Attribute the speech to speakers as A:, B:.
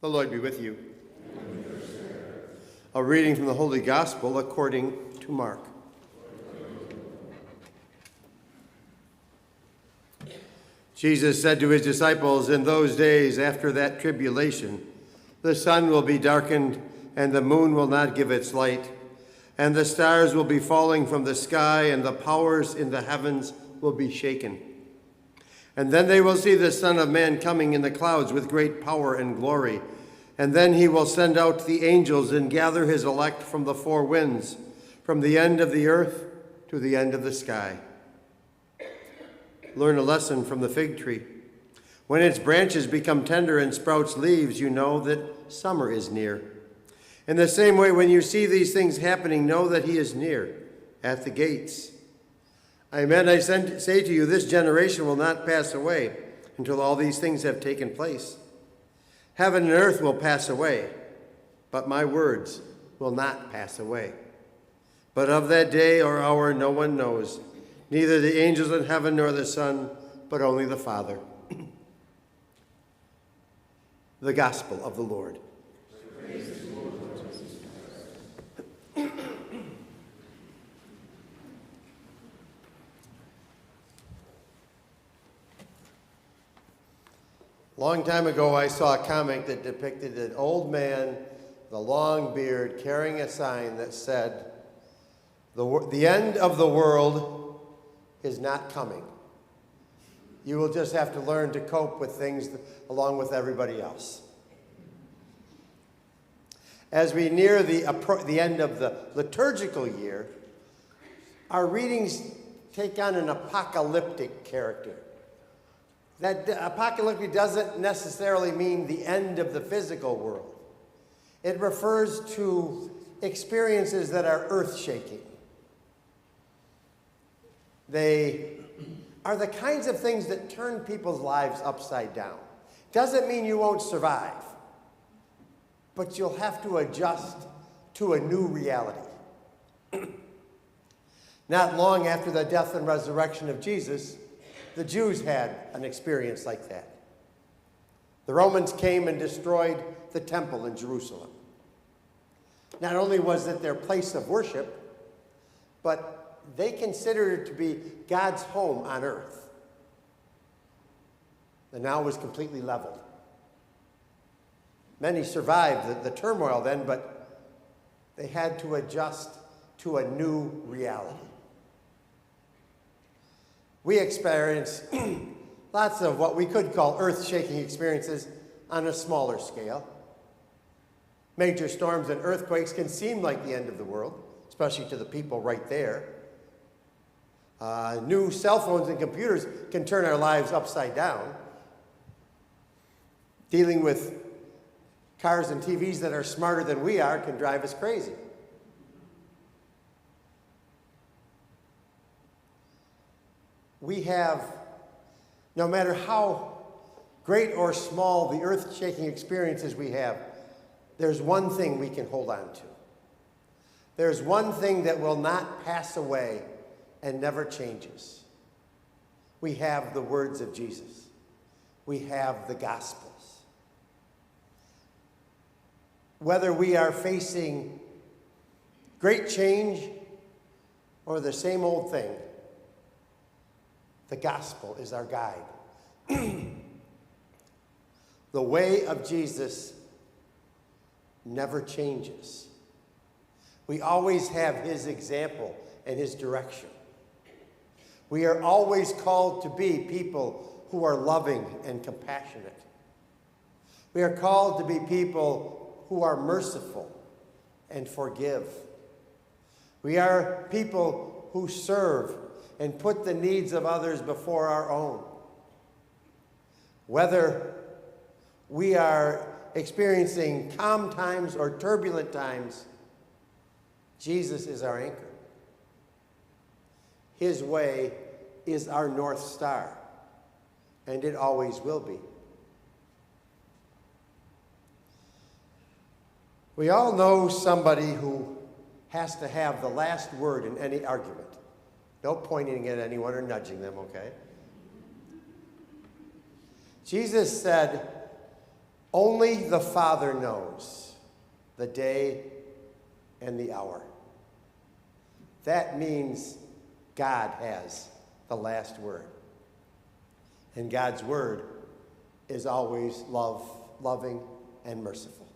A: The Lord be with you. A reading from the Holy Gospel according to Mark. Jesus said to his disciples, "In those days after that tribulation, the sun will be darkened, and the moon will not give its light, and the stars will be falling from the sky, and the powers in the heavens will be shaken. And then they will see the Son of Man coming in the clouds with great power and glory. And then he will send out the angels and gather his elect from the four winds, from the end of the earth to the end of the sky." Learn a lesson from the fig tree. When its branches become tender and sprouts leaves, you know that summer is near. In the same way, when you see these things happening, know that he is near, at the gates. Amen, I say to you, this generation will not pass away until all these things have taken place. Heaven and earth will pass away, but my words will not pass away. But of that day or hour no one knows, neither the angels in heaven nor the Son, but only the Father. The Gospel of the Lord. A long time ago, I saw a comic that depicted an old man with a long beard carrying a sign that said, "The end of the world is not coming. You will just have to learn to cope with things along with everybody else." As we near the end of the liturgical year, our readings take on an apocalyptic character. That apocalyptic doesn't necessarily mean the end of the physical world. It refers to experiences that are earth-shaking. They are the kinds of things that turn people's lives upside down. Doesn't mean you won't survive, but you'll have to adjust to a new reality. Not long after the death and resurrection of Jesus, the Jews had an experience like that. The Romans came and destroyed the temple in Jerusalem. Not only was it their place of worship, but they considered it to be God's home on earth. And now it was completely leveled. Many survived the turmoil then, but they had to adjust to a new reality. We experience lots of what we could call earth-shaking experiences on a smaller scale. Major storms and earthquakes can seem like the end of the world, especially to the people right there. New cell phones and computers can turn our lives upside down. Dealing with cars and TVs that are smarter than we are can drive us crazy. We have, no matter how great or small the earth-shaking experiences we have, there's one thing we can hold on to. There's one thing that will not pass away and never changes. We have the words of Jesus. We have the Gospels. Whether we are facing great change or the same old thing, the gospel is our guide. The way of Jesus never changes. We always have his example and his direction. We are always called to be people who are loving and compassionate. We are called to be people who are merciful and forgive. We are people who serve and put the needs of others before our own. Whether we are experiencing calm times or turbulent times, Jesus is our anchor. His way is our North Star, and it always will be. We all know somebody who has to have the last word in any argument. No pointing at anyone or nudging them, okay? Jesus said, Only the Father knows the day and the hour. That means God has the last word. And God's word is always loving and merciful.